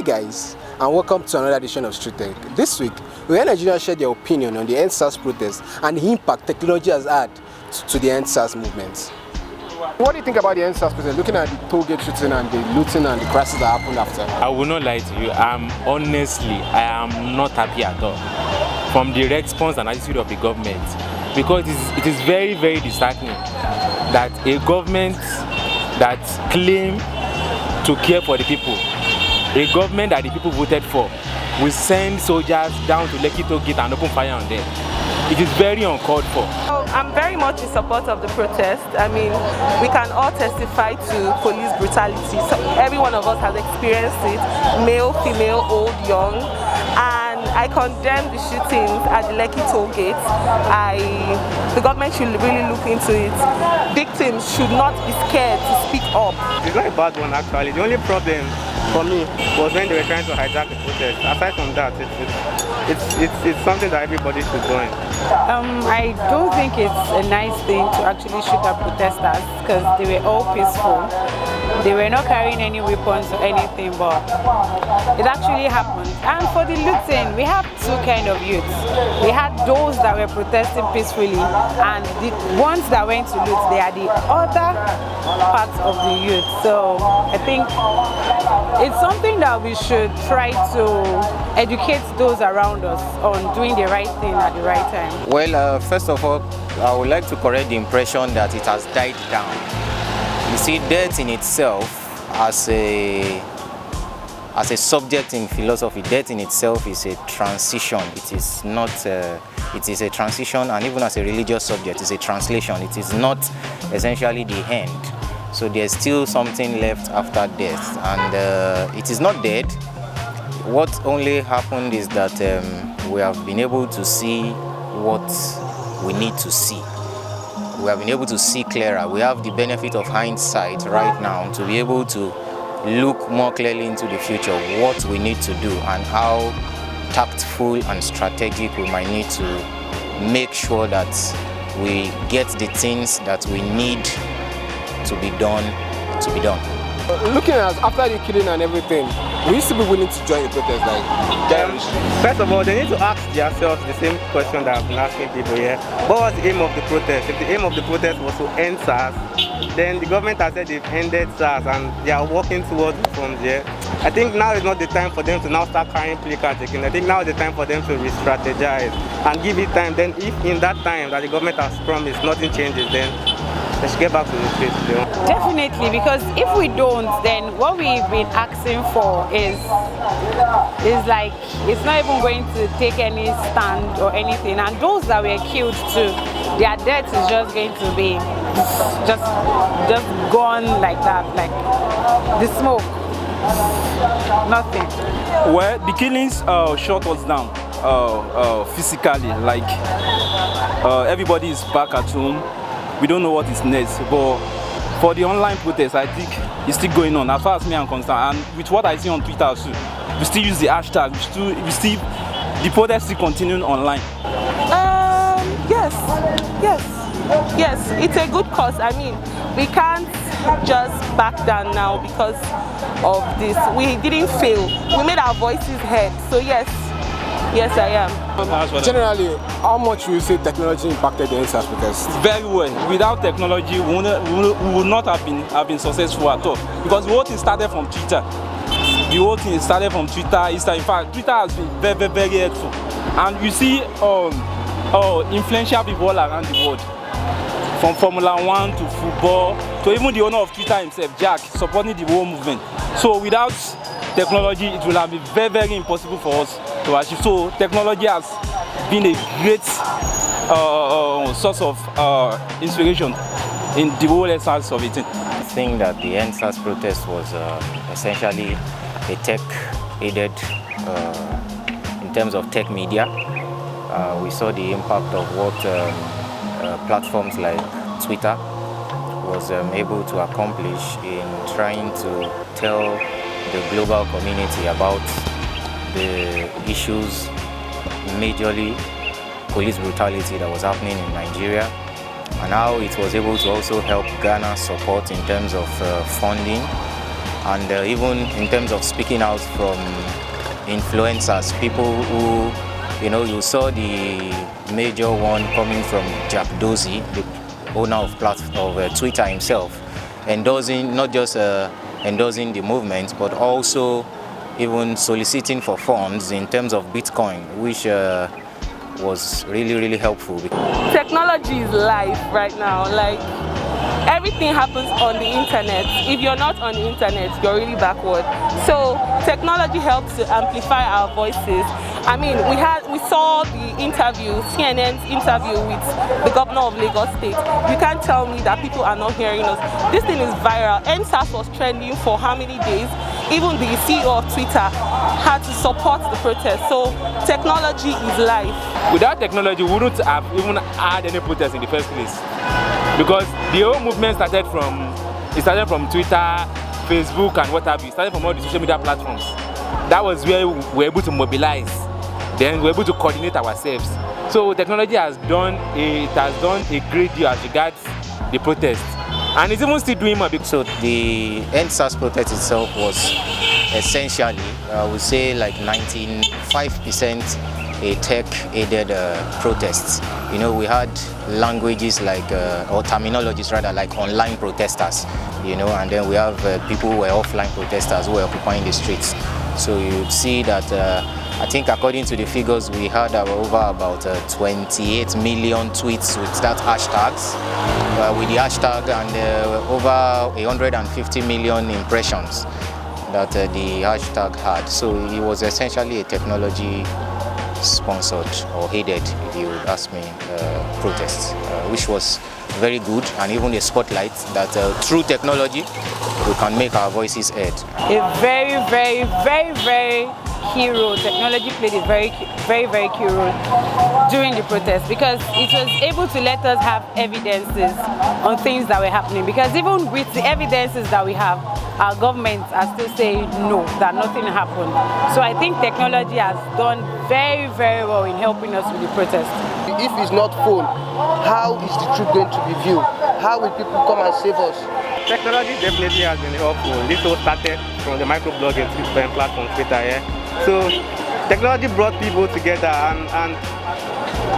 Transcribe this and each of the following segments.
guys, and welcome to another edition of Street Tech. This week, we had Nigerians share their opinion on the NSAS protest and the impact technology has had to the NSAS movement. What do you think about the NSAS protest, looking at the toll gate shooting and the looting and the crashes that happened after? I will not lie to you, I am not happy at all from the response and attitude of the government, because it is very, very disheartening that a government that claims to care for the people, a government that the people voted for, will send soldiers down to Lekki toll gate and open fire on them. It is very uncalled for. I'm very much in support of the protest. I mean, we can all testify to police brutality. So every one of us has experienced it, male, female, old, young. And I condemn the shootings at the Lekki toll gate. The government should really look into it. Victims should not be scared to speak up. It's not a bad one actually. The only problem for me was when they were trying to hijack the protest. Aside from that, it's something that everybody should join. I don't think it's a nice thing to actually shoot at protesters because they were all peaceful. They were not carrying any weapons or anything, but it actually happened. And for the looting, we have two kind of youths. We had those that were protesting peacefully, and the ones that went to loot, they are the other parts of the youth. So I think it's something that we should try to educate those around us on doing the right thing at the right time. Well, first of all, I would like to correct the impression that it has died down. You see, death in itself, as a subject in philosophy, death in itself is a transition. It is not. It is a transition, and even as a religious subject, it's a translation. It is not essentially the end. So there's still something left after death, and it is not dead. What only happened is that we have been able to see what we need to see. We have been able to see clearer. We have the benefit of hindsight right now to be able to look more clearly into the future, what we need to do and how tactful and strategic we might need to make sure that we get the things that we need to be done. Looking at after the killing and everything, we used to be willing to join the protest, First of all, they need to ask themselves the same question that I've been asking people here. What was the aim of the protest? If the aim of the protest was to end SARS, then the government has said they've ended SARS and they are working towards reforms here. I think now is not the time for them to now start carrying placards again. I think now is the time for them to re-strategize and give it time. Then if in that time that the government has promised nothing changes, then let's get back to the streets. Definitely, because if we don't, then what we've been asking for is like, it's not even going to take any stand or anything. And those that were killed too, their death is just going to be just gone like that, like the smoke, nothing. Well, the killings shut us down physically, like everybody is back at home. We don't know what is next, but for the online protest, I think it's still going on as far as me I'm concerned. And with what I see on Twitter too, we still use the hashtag, the protest still continuing online. Yes, it's a good cause. I mean, we can't just back down now because of this. We didn't fail. We made our voices heard. So yes, I am. Generally, how much will you say technology impacted the NSAS protest? Very well. Without technology, we would not have been successful at all. Because the whole thing started from Twitter. In fact, Twitter has been very, very, very helpful. And you see influential people all around the world, from Formula 1 to football, to even the owner of Twitter himself, Jack, supporting the whole movement. So without technology, it will have been very, very impossible for us to achieve. So technology has been a great source of inspiration in the whole essence of it. I think that the NSAS protest was essentially a tech-aided, in terms of tech media. We saw the impact of what platforms like Twitter was able to accomplish in trying to tell the global community about the issues, majorly police brutality that was happening in Nigeria, and how it was able to also help Ghana support in terms of funding and even in terms of speaking out from influencers, people who, you saw the major one coming from Jack Dorsey, the owner of Twitter himself, endorsing, not just endorsing the movement, but also even soliciting for funds in terms of Bitcoin, which was really helpful. Technology is life right now. Like, everything happens on the internet. If you're not on the internet, you're really backward. So technology helps to amplify our voices. I mean, we saw the interview, CNN's interview with the governor of Lagos State. You can't tell me that people are not hearing us. This thing is viral. NSAS was trending for how many days? Even the CEO of Twitter had to support the protest. So technology is life. Without technology, we wouldn't have even had any protest in the first place. Because the whole movement started from Twitter, Facebook, and what have you. It started from all the social media platforms. That was where we were able to mobilize. Then we were able to coordinate ourselves. So technology has done a great deal as regards the protest, and it's even still doing more. So the NSAS protest itself was essentially, I would say, like 95% a tech-aided protest. We had languages like, or terminologies rather, like online protesters, and then we have people who were offline protesters who were occupying the streets. So you'd see that, I think according to the figures, we had over about 28 million tweets with that hashtags, with the hashtag, and over 150 million impressions that the hashtag had. So it was essentially a technology sponsored or aided, if you would ask me, protest, which was very good, and even a spotlight that through technology we can make our voices heard. A very key role. Technology played a very key role during the protest, because it was able to let us have evidences on things that were happening. Because even with the evidences that we have, our governments are still saying no, that nothing happened. So I think technology has done very well in helping us with the protest. If it's not phone, how is the truth going to be viewed? How will people come and save us? Technology definitely has been helpful. This all started from the microblogging platform Twitter. Yeah? So technology brought people together, and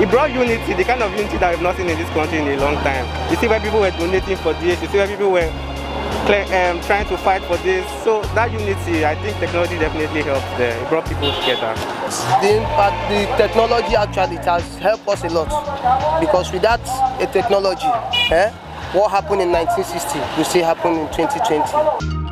it brought unity, the kind of unity that we've not seen in this country in a long time. You see where people were donating for this, you see where people were trying to fight for this. So that unity, I think technology definitely helped there. It brought people together. The technology actually, it has helped us a lot, because without a technology, what happened in 1960 will still happen in 2020.